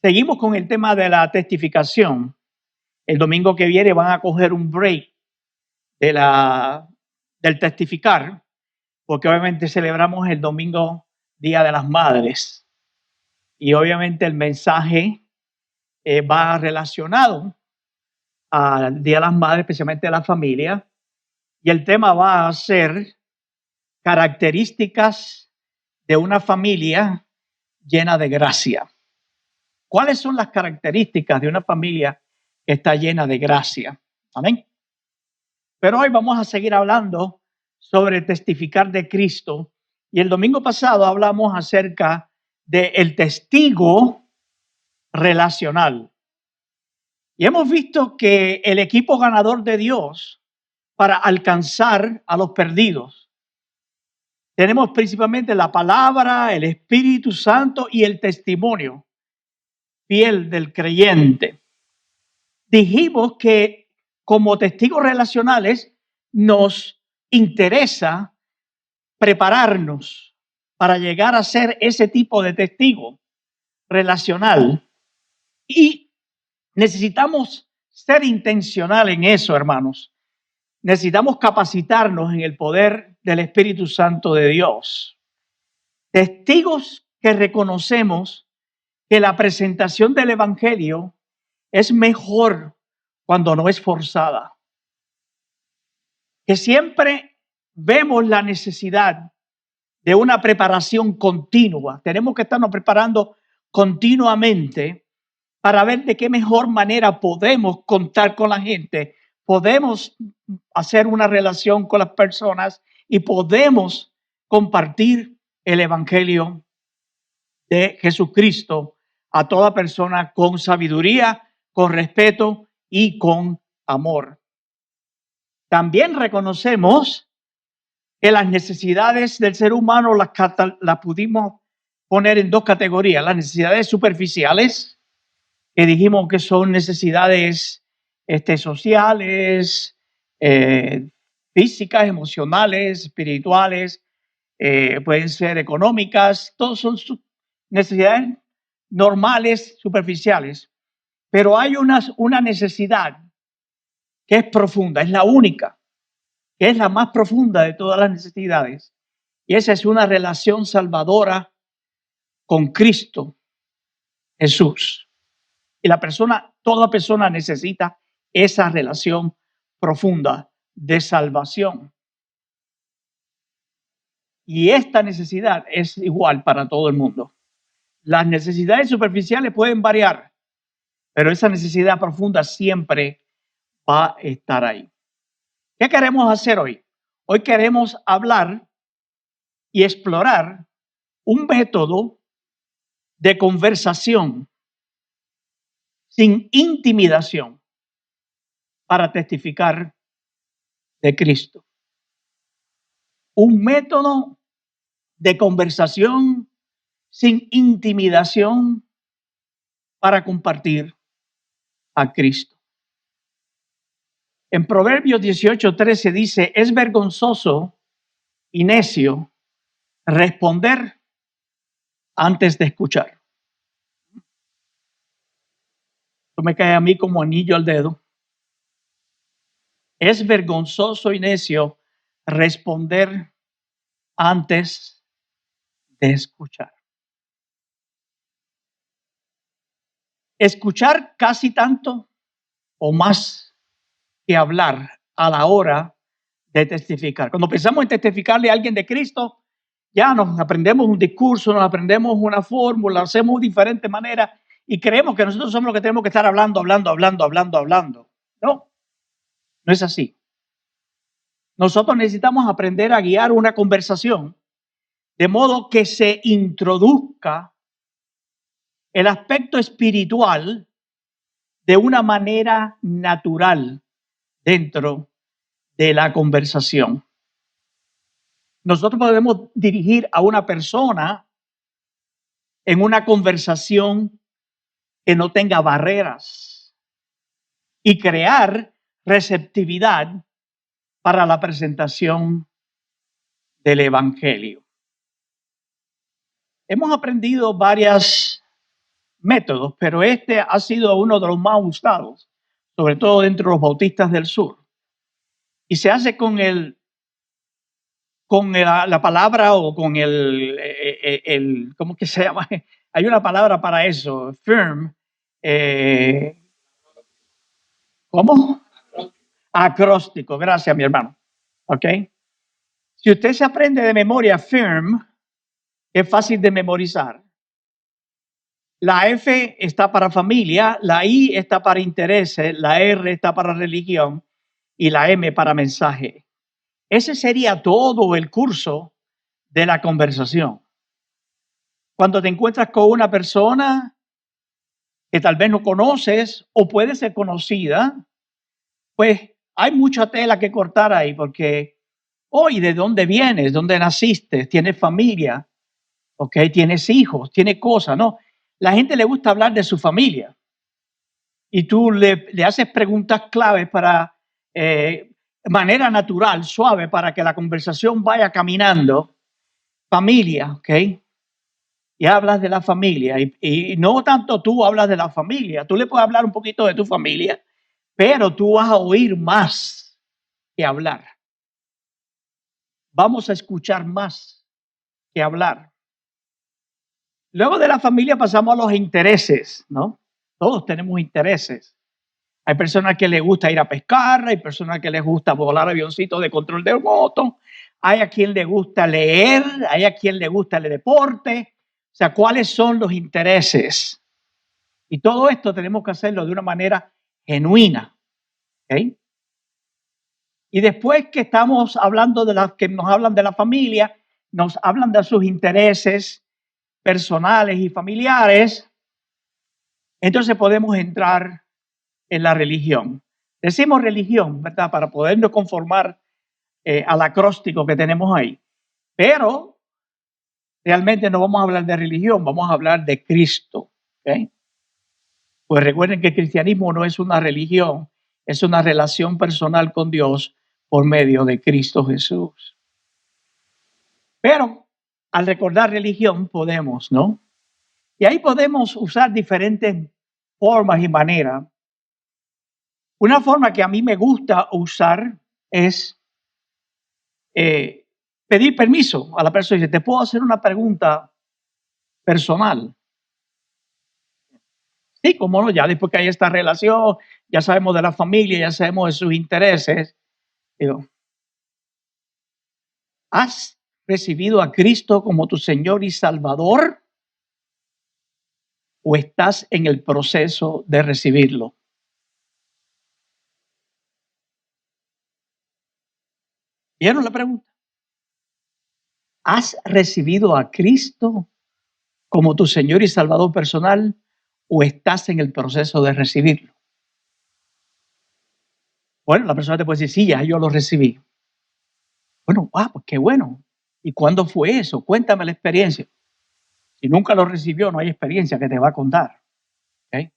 Seguimos con el tema de la testificación. El domingo que viene van a coger un break del testificar, porque obviamente celebramos el domingo Día de las Madres. Y obviamente el mensaje va relacionado al Día de las Madres, especialmente de la familia. Y el tema va a ser características de una familia llena de gracia. ¿Cuáles son las características de una familia que está llena de gracia? Amén. Pero hoy vamos a seguir hablando sobre testificar de Cristo. Y el domingo pasado hablamos acerca del testigo relacional. Y hemos visto que el equipo ganador de Dios para alcanzar a los perdidos, tenemos principalmente la palabra, el Espíritu Santo y el testimonio fiel del creyente. Dijimos que como testigos relacionales nos interesa prepararnos para llegar a ser ese tipo de testigo relacional y necesitamos ser intencional en eso, hermanos. Necesitamos capacitarnos en el poder del Espíritu Santo de Dios. Testigos que reconocemos que la presentación del Evangelio es mejor cuando no es forzada. Que siempre vemos la necesidad de una preparación continua. Tenemos que estarnos preparando continuamente para ver de qué mejor manera podemos contar con la gente, podemos hacer una relación con las personas y podemos compartir el Evangelio de Jesucristo a toda persona con sabiduría, con respeto y con amor. También reconocemos que las necesidades del ser humano las pudimos poner en dos categorías: las necesidades superficiales, que dijimos que son necesidades sociales, físicas, emocionales, espirituales, pueden ser económicas, todos son necesidades normales, superficiales. Pero hay una necesidad que es profunda, es la única, que es la más profunda de todas las necesidades. Y esa es una relación salvadora con Cristo Jesús. Y toda persona necesita esa relación profunda de salvación. Y esta necesidad es igual para todo el mundo. Las necesidades superficiales pueden variar, pero esa necesidad profunda siempre va a estar ahí. ¿Qué queremos hacer hoy? Hoy queremos hablar y explorar un método de conversación sin intimidación para testificar de Cristo. Un método de conversación sin intimidación para compartir a Cristo. En Proverbios 18:13 dice: es vergonzoso y necio responder antes de escuchar. Esto me cae a mí como anillo al dedo. Es vergonzoso y necio responder antes de escuchar. Escuchar casi tanto o más que hablar a la hora de testificar. Cuando pensamos en testificarle a alguien de Cristo, ya nos aprendemos un discurso, nos aprendemos una fórmula, hacemos de diferentes maneras y creemos que nosotros somos los que tenemos que estar hablando. No, no es así. Nosotros necesitamos aprender a guiar una conversación de modo que se introduzca el aspecto espiritual de una manera natural dentro de la conversación. Nosotros podemos dirigir a una persona en una conversación que no tenga barreras y crear receptividad para la presentación del Evangelio. Hemos aprendido varias métodos, pero este ha sido uno de los más usados, sobre todo dentro de los bautistas del sur. Y se hace con la palabra o con ¿cómo que se llama? Hay una palabra para eso, firm. ¿Cómo? Acróstico, gracias mi hermano. ¿Ok? Si usted se aprende de memoria firm, es fácil de memorizar. La F está para familia, la I está para intereses, la R está para religión y la M para mensaje. Ese sería todo el curso de la conversación. Cuando te encuentras con una persona que tal vez no conoces o puede ser conocida, pues hay mucha tela que cortar ahí porque hoy, ¿de dónde vienes? ¿Dónde naciste? ¿Tienes familia? ¿Ok? ¿Tienes hijos? ¿Tienes cosas? No. La gente le gusta hablar de su familia y tú le haces preguntas claves para manera natural, suave, para que la conversación vaya caminando. Familia, ¿ok? Y hablas de la familia y no tanto tú hablas de la familia, tú le puedes hablar un poquito de tu familia, pero tú vas a oír más que hablar. Vamos a escuchar más que hablar. Luego de la familia pasamos a los intereses, ¿no? Todos tenemos intereses. Hay personas que les gusta ir a pescar, hay personas que les gusta volar avioncitos de control de moto, hay a quien le gusta leer, hay a quien le gusta el deporte. O sea, ¿cuáles son los intereses? Y todo esto tenemos que hacerlo de una manera genuina. ¿Okay? Y después que estamos hablando que nos hablan de la familia, nos hablan de sus intereses personales y familiares, entonces podemos entrar en la religión. Decimos religión, ¿verdad? Para podernos conformar al acróstico que tenemos ahí. Pero realmente no vamos a hablar de religión, vamos a hablar de Cristo. ¿Okay? Pues recuerden que el cristianismo no es una religión, es una relación personal con Dios por medio de Cristo Jesús. Pero al recordar religión podemos, ¿no? Y ahí podemos usar diferentes formas y maneras. Una forma que a mí me gusta usar es pedir permiso a la persona. Dice, ¿te puedo hacer una pregunta personal? Sí, cómo no, ya después que hay esta relación, ya sabemos de la familia, ya sabemos de sus intereses. Digo, ¿has recibido a Cristo como tu Señor y Salvador? ¿O estás en el proceso de recibirlo? ¿Vieron la pregunta? ¿Has recibido a Cristo como tu Señor y Salvador personal o estás en el proceso de recibirlo? Bueno, la persona te puede decir, sí, ya yo lo recibí. Bueno, pues qué bueno. ¿Y cuándo fue eso? Cuéntame la experiencia. Si nunca lo recibió, no hay experiencia que te va a contar. ¿Okay?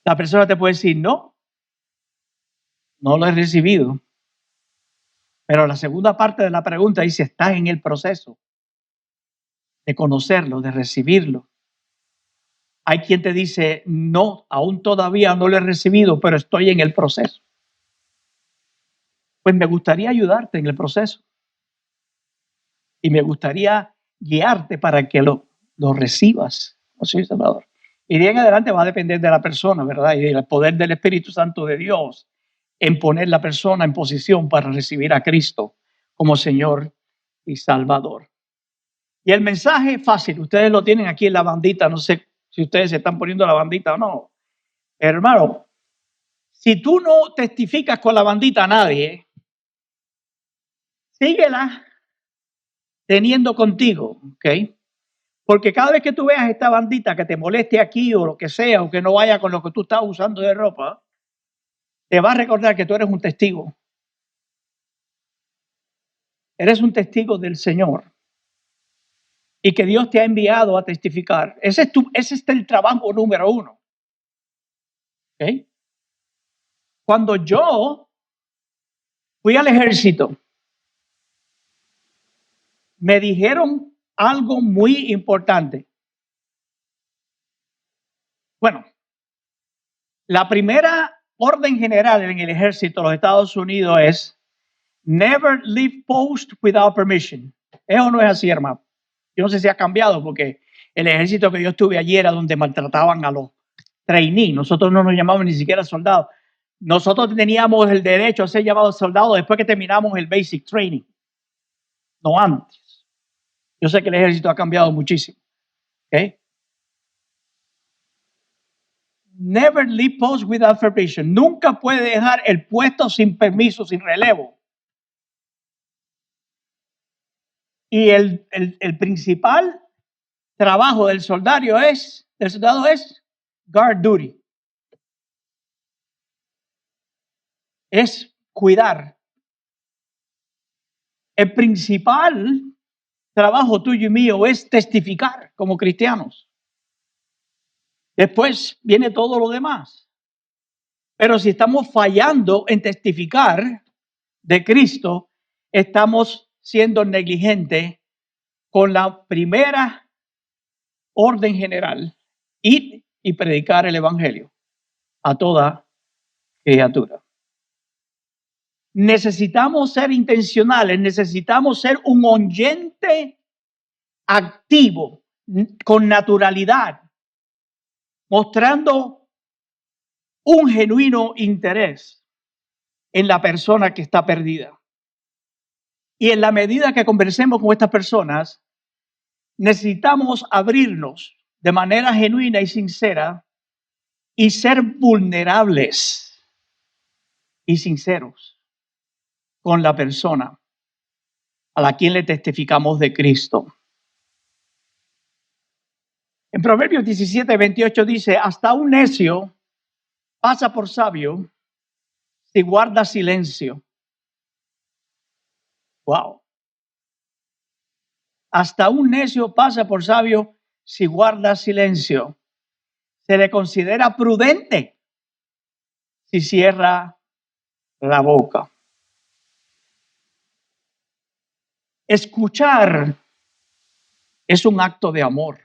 La persona te puede decir, no, no lo he recibido. Pero la segunda parte de la pregunta dice, estás en el proceso de conocerlo, de recibirlo. Hay quien te dice, no, aún todavía no lo he recibido, pero estoy en el proceso. Pues me gustaría ayudarte en el proceso. Y me gustaría guiarte para que lo recibas. ¿No, sí, Salvador? Y de en adelante va a depender de la persona, ¿verdad? Y del poder del Espíritu Santo de Dios en poner la persona en posición para recibir a Cristo como Señor y Salvador. Y el mensaje fácil, ustedes lo tienen aquí en la bandita, no sé si ustedes se están poniendo la bandita o no. Hermano, si tú no testificas con la bandita a nadie, síguela teniendo contigo, ¿ok? Porque cada vez que tú veas esta bandita que te moleste aquí o lo que sea, o que no vaya con lo que tú estás usando de ropa, te va a recordar que tú eres un testigo. Eres un testigo del Señor. Y que Dios te ha enviado a testificar. Ese es el trabajo número uno. ¿Okay? Cuando yo fui al ejército, me dijeron algo muy importante. Bueno, la primera orden general en el ejército de los Estados Unidos es never leave post without permission. Eso no es así, hermano. Yo no sé si ha cambiado porque el ejército que yo estuve allí era donde maltrataban a los trainees. Nosotros no nos llamaban ni siquiera soldados. Nosotros teníamos el derecho a ser llamados soldados después que terminamos el basic training, no antes. Yo sé que el ejército ha cambiado muchísimo. ¿Okay? Never leave post without permission. Nunca puede dejar el puesto sin permiso, sin relevo. Y el principal trabajo del soldado es guard duty. Es cuidar. El principal trabajo tuyo y mío es testificar como cristianos. Después viene todo lo demás. Pero si estamos fallando en testificar de Cristo, estamos siendo negligentes con la primera orden general, ir y predicar el evangelio a toda criatura. Necesitamos ser intencionales, necesitamos ser un oyente activo, con naturalidad, mostrando un genuino interés en la persona que está perdida. Y en la medida que conversemos con estas personas, necesitamos abrirnos de manera genuina y sincera y ser vulnerables y sinceros con la persona a la quien le testificamos de Cristo. En Proverbios 17:28 dice, hasta un necio pasa por sabio si guarda silencio. Wow. Hasta un necio pasa por sabio si guarda silencio. Se le considera prudente si cierra la boca. Escuchar es un acto de amor.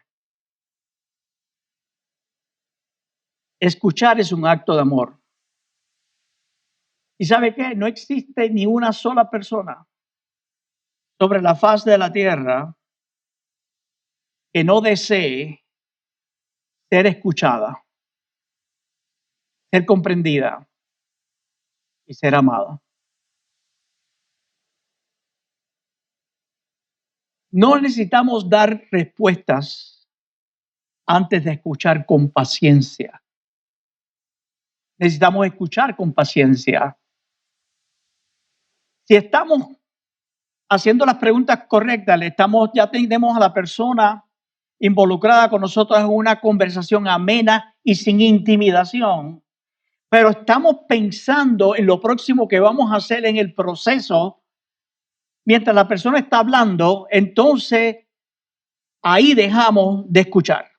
Escuchar es un acto de amor. ¿Y sabe qué? No existe ni una sola persona sobre la faz de la tierra que no desee ser escuchada, ser comprendida y ser amada. No necesitamos dar respuestas antes de escuchar con paciencia. Necesitamos escuchar con paciencia. Si estamos haciendo las preguntas correctas, ya tenemos a la persona involucrada con nosotros en una conversación amena y sin intimidación, pero estamos pensando en lo próximo que vamos a hacer en el proceso. Mientras la persona está hablando, entonces ahí dejamos de escuchar.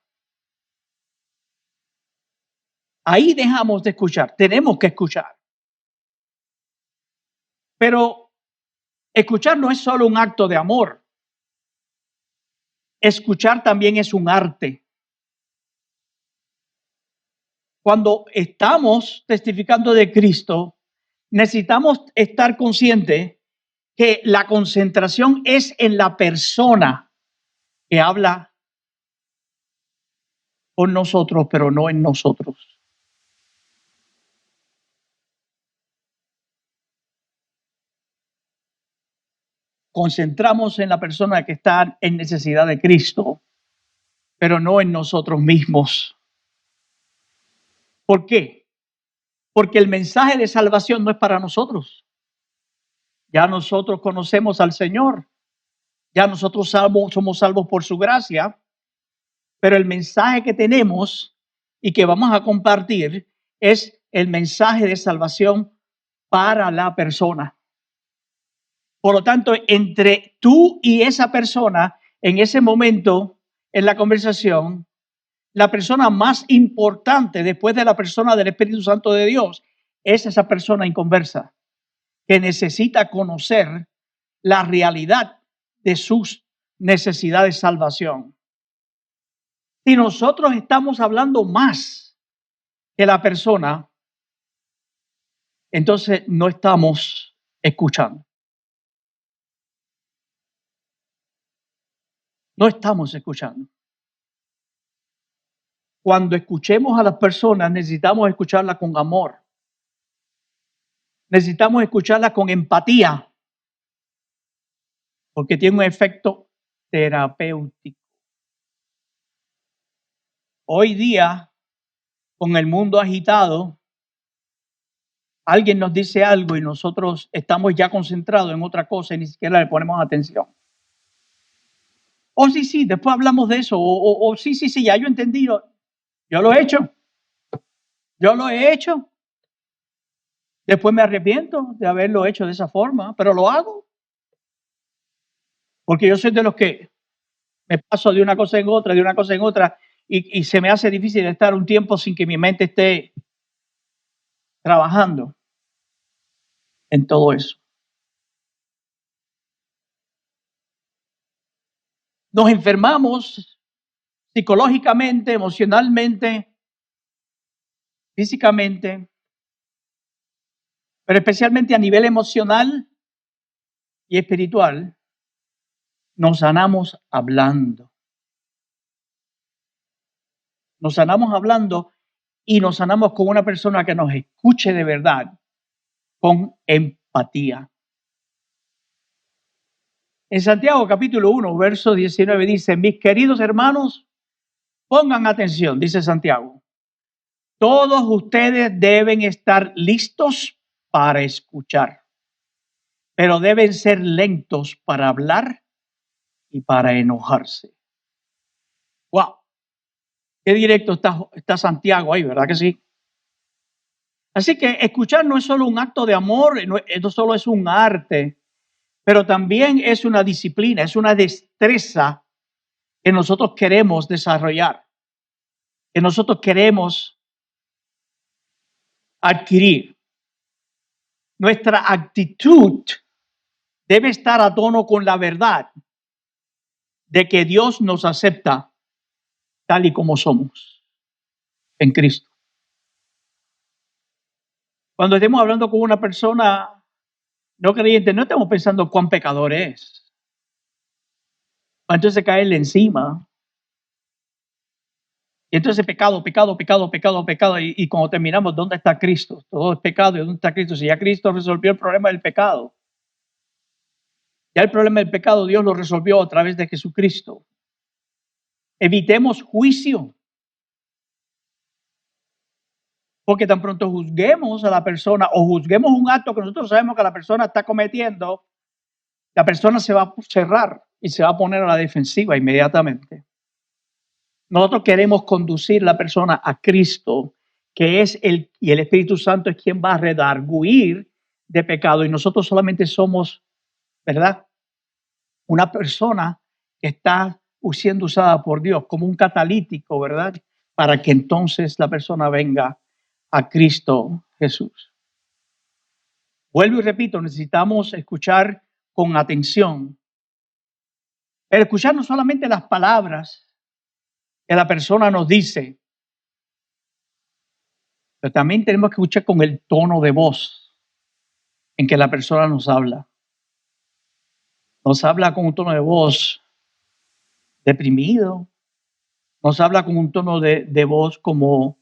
Ahí dejamos de escuchar. Tenemos que escuchar. Pero escuchar no es solo un acto de amor. Escuchar también es un arte. Cuando estamos testificando de Cristo, necesitamos estar conscientes que la concentración es en la persona que habla con nosotros, pero no en nosotros. Concentramos en la persona que está en necesidad de Cristo, pero no en nosotros mismos. ¿Por qué? Porque el mensaje de salvación no es para nosotros. Ya nosotros conocemos al Señor. Ya nosotros somos salvos por su gracia. Pero el mensaje que tenemos y que vamos a compartir es el mensaje de salvación para la persona. Por lo tanto, entre tú y esa persona, en ese momento, en la conversación, la persona más importante después de la persona del Espíritu Santo de Dios es esa persona inconversa que necesita conocer la realidad de sus necesidades de salvación. Si nosotros estamos hablando más que la persona, entonces no estamos escuchando. No estamos escuchando. Cuando escuchemos a las personas, necesitamos escucharlas con amor. Necesitamos escucharlas con empatía, porque tiene un efecto terapéutico. Hoy día, con el mundo agitado, alguien nos dice algo y nosotros estamos ya concentrados en otra cosa y ni siquiera le ponemos atención. Oh, sí, después hablamos de eso. O sí, ya yo entendí. Yo lo he hecho. Después me arrepiento de haberlo hecho de esa forma, pero lo hago. Porque yo soy de los que me paso de una cosa en otra, y se me hace difícil estar un tiempo sin que mi mente esté trabajando en todo eso. Nos enfermamos psicológicamente, emocionalmente, físicamente, pero especialmente a nivel emocional y espiritual, nos sanamos hablando. Nos sanamos hablando y nos sanamos con una persona que nos escuche de verdad, con empatía. En Santiago capítulo 1, verso 19 dice, mis queridos hermanos, pongan atención, dice Santiago. Todos ustedes deben estar listos para escuchar, pero deben ser lentos para hablar y para enojarse. ¡Wow! Qué directo está Santiago ahí, ¿verdad que sí? Así que escuchar no es solo un acto de amor, no solo es un arte, pero también es una disciplina, es una destreza que nosotros queremos desarrollar, que nosotros queremos adquirir. Nuestra actitud debe estar a tono con la verdad de que Dios nos acepta tal y como somos en Cristo. Cuando estemos hablando con una persona no creyente, no estamos pensando cuán pecador es. Entonces caerle encima. Y entonces pecado. Y cuando terminamos, ¿dónde está Cristo? Todo es pecado. ¿Y dónde está Cristo? Si ya Cristo resolvió el problema del pecado. Ya el problema del pecado Dios lo resolvió a través de Jesucristo. Evitemos juicio. Porque tan pronto juzguemos a la persona o juzguemos un acto que nosotros sabemos que la persona está cometiendo, la persona se va a cerrar y se va a poner a la defensiva inmediatamente. Nosotros queremos conducir a la persona a Cristo, que es el Espíritu Santo es quien va a redarguir de pecado y nosotros solamente somos, ¿verdad? Una persona que está siendo usada por Dios como un catalítico, ¿verdad? Para que entonces la persona venga a Cristo Jesús. Vuelvo y repito, necesitamos escuchar con atención. Pero escuchar no solamente las palabras que la persona nos dice, pero también tenemos que escuchar con el tono de voz en que la persona nos habla. Nos habla con un tono de voz deprimido, nos habla con un tono de voz como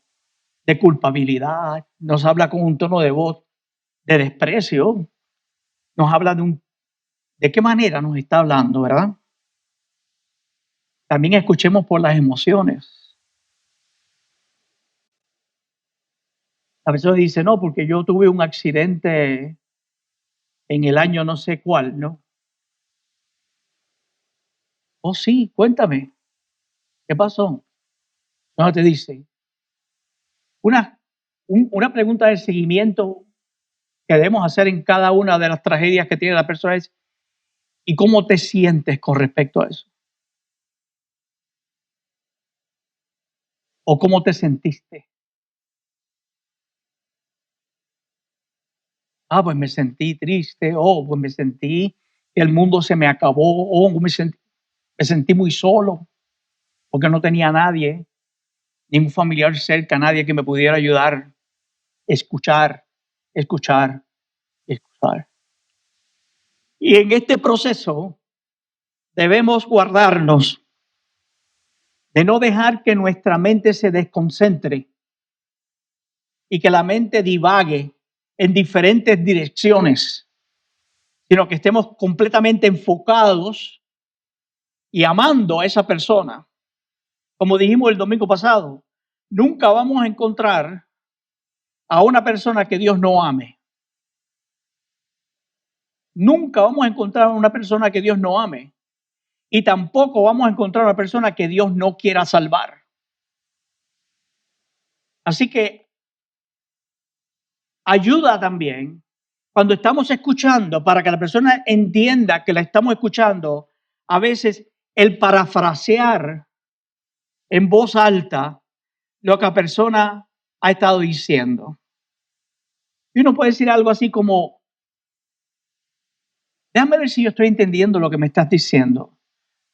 de culpabilidad, nos habla con un tono de voz de desprecio, nos habla de qué manera nos está hablando, ¿verdad? También escuchemos por las emociones. A veces dice, no, porque yo tuve un accidente en el año no sé cuál, ¿no? Oh, sí, cuéntame, ¿qué pasó? No te dice. Una pregunta de seguimiento que debemos hacer en cada una de las tragedias que tiene la persona es, ¿y cómo te sientes con respecto a eso? ¿O cómo te sentiste? Ah, pues me sentí triste, pues me sentí que el mundo se me acabó, me sentí muy solo porque no tenía a nadie. ningún familiar cerca, nadie que me pudiera ayudar. Escuchar, escuchar, escuchar. Y en este proceso debemos guardarnos de no dejar que nuestra mente se desconcentre y que la mente divague en diferentes direcciones, sino que estemos completamente enfocados y amando a esa persona. Como dijimos el domingo pasado, nunca vamos a encontrar a una persona que Dios no ame. Nunca vamos a encontrar a una persona que Dios no ame. Y tampoco vamos a encontrar a una persona que Dios no quiera salvar. Así que ayuda también cuando estamos escuchando, para que la persona entienda que la estamos escuchando, a veces el parafrasear en voz alta lo que la persona ha estado diciendo. Y uno puede decir algo así como: déjame ver si yo estoy entendiendo lo que me estás diciendo.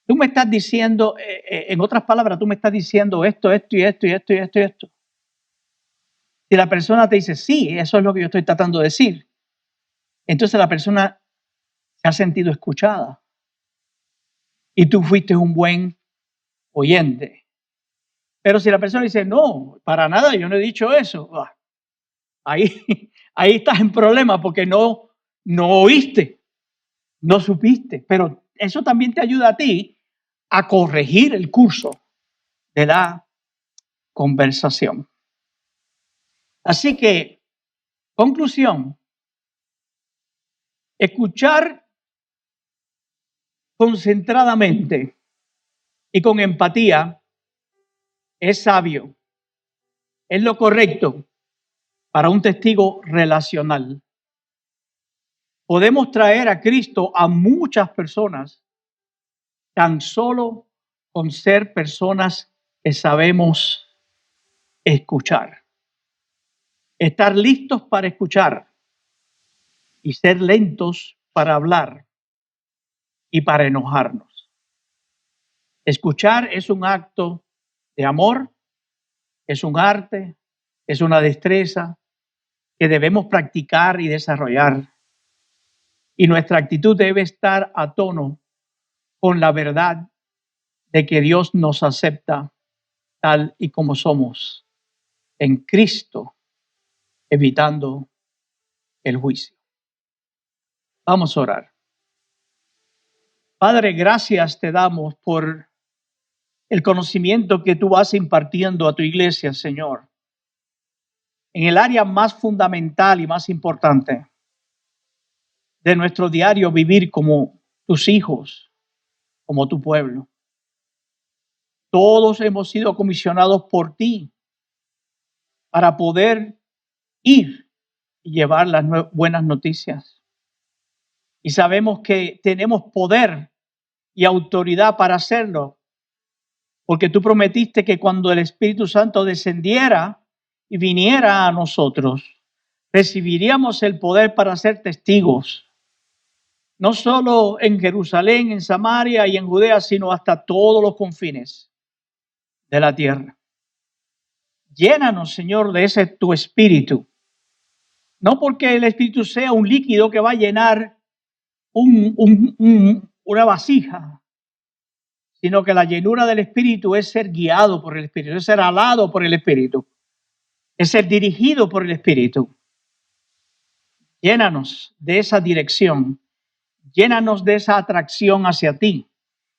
Tú me estás diciendo, en otras palabras, tú me estás diciendo esto, esto y esto y esto y esto y esto. Si la persona te dice, sí, eso es lo que yo estoy tratando de decir, entonces la persona se ha sentido escuchada y tú fuiste un buen oyente. Pero si la persona dice, no, para nada, yo no he dicho eso, ahí estás en problema porque no oíste, no supiste. Pero eso también te ayuda a ti a corregir el curso de la conversación. Así que, conclusión, escuchar concentradamente y con empatía es sabio, es lo correcto para un testigo relacional. Podemos traer a Cristo a muchas personas tan solo con ser personas que sabemos escuchar. Estar listos para escuchar y ser lentos para hablar y para enojarnos. Escuchar es un acto de amor, es un arte, es una destreza que debemos practicar y desarrollar. Y nuestra actitud debe estar a tono con la verdad de que Dios nos acepta tal y como somos en Cristo, evitando el juicio. Vamos a orar. Padre, gracias te damos por el conocimiento que tú vas impartiendo a tu iglesia, Señor, en el área más fundamental y más importante de nuestro diario vivir como tus hijos, como tu pueblo. Todos hemos sido comisionados por ti para poder ir y llevar las buenas noticias. Y sabemos que tenemos poder y autoridad para hacerlo, porque tú prometiste que cuando el Espíritu Santo descendiera y viniera a nosotros, recibiríamos el poder para ser testigos, no solo en Jerusalén, en Samaria y en Judea, sino hasta todos los confines de la tierra. Llénanos, Señor, de ese tu Espíritu. No porque el Espíritu sea un líquido que va a llenar una vasija, sino que la llenura del Espíritu es ser guiado por el Espíritu, es ser alado por el Espíritu, es ser dirigido por el Espíritu. Llénanos de esa dirección, llénanos de esa atracción hacia ti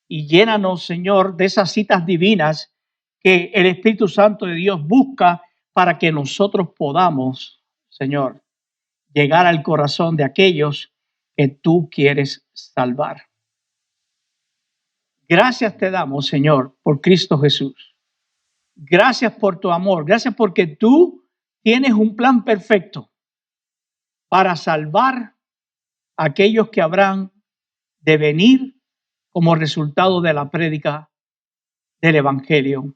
y llénanos, Señor, de esas citas divinas que el Espíritu Santo de Dios busca para que nosotros podamos, Señor, llegar al corazón de aquellos que tú quieres salvar. Gracias te damos, Señor, por Cristo Jesús. Gracias por tu amor. Gracias porque tú tienes un plan perfecto para salvar a aquellos que habrán de venir como resultado de la prédica del Evangelio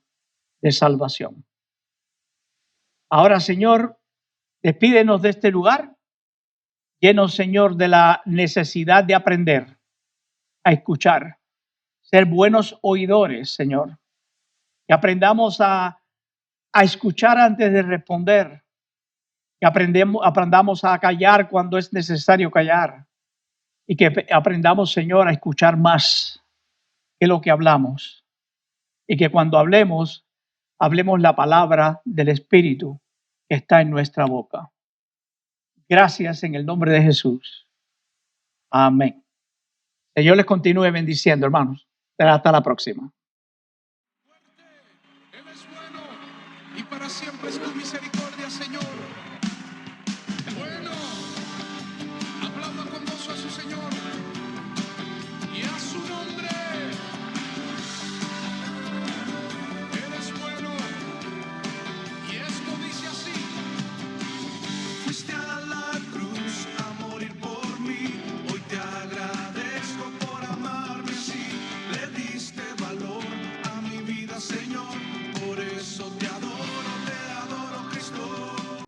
de salvación. Ahora, Señor, despídenos de este lugar. Llenos, Señor, de la necesidad de aprender a escuchar, ser buenos oidores, Señor. Que aprendamos a a escuchar antes de responder, que aprendamos a callar cuando es necesario callar y que aprendamos, Señor, a escuchar más que lo que hablamos y que cuando hablemos la palabra del Espíritu que está en nuestra boca. Gracias en el nombre de Jesús. Amén. Señor les continúe bendiciendo, hermanos. Hasta la próxima. Él es bueno y para siempre es tu misericordia, Señor.